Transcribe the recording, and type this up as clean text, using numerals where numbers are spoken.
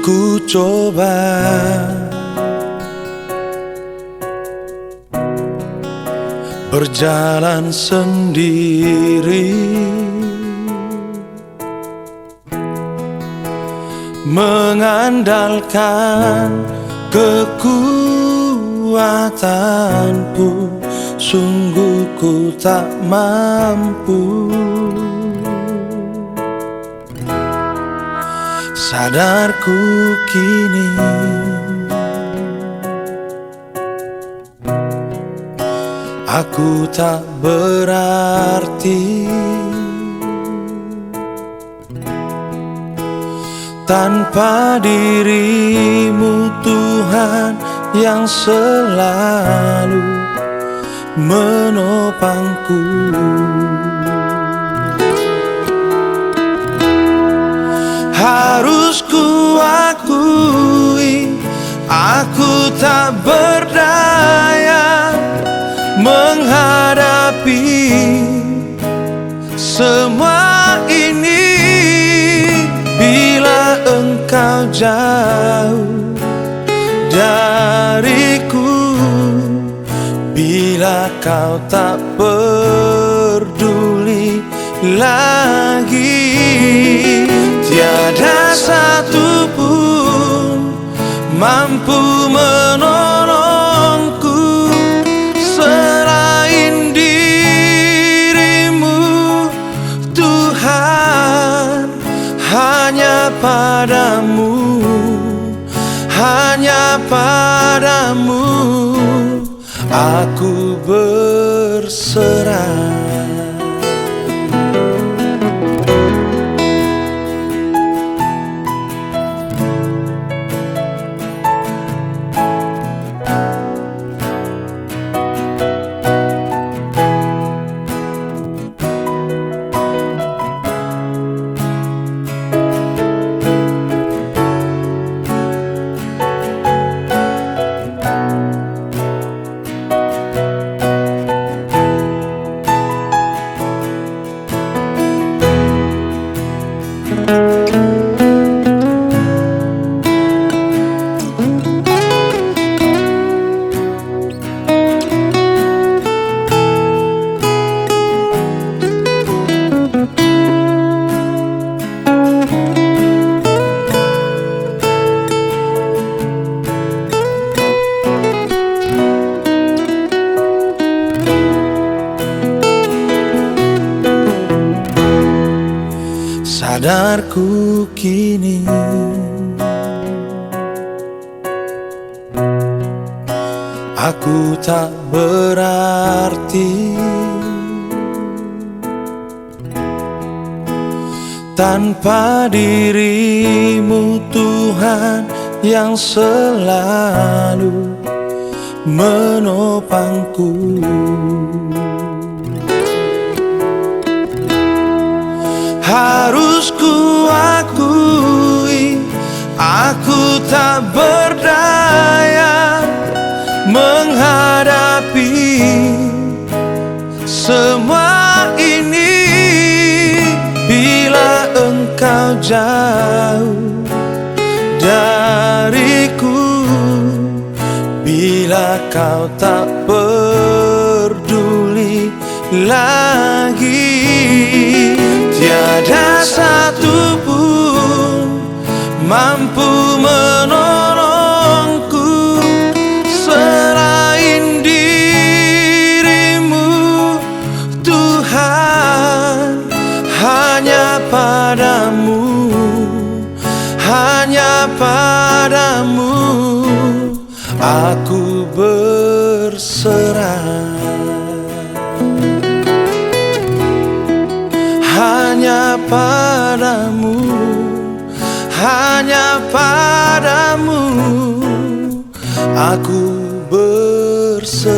Ku coba berjalan sendiri, mengandalkan kekuatanku, sungguh ku tak mampu. Sadarku kini aku tak berarti tanpa dirimu, Tuhan yang selalu menopangku. Harus ku akui, aku tak berdaya menghadapi semua ini. Bila engkau jauh dariku, bila kau tak peduli lagi, tiada satu pun mampu menolongku selain dirimu, Tuhan. Hanya padamu, hanya padamu aku berserah. Sadarku kini aku tak berarti tanpa dirimu, Tuhan yang selalu menopangku. Harus ku akui, aku tak berdaya menghadapi semua ini. Bila engkau jauh dariku, bila kau tak peduli lagi, tiada satu pun mampu menolongku selain dirimu, Tuhan. Hanya padamu, hanya padamu aku berserah. Hanya padamu, hanya padamu aku berserah.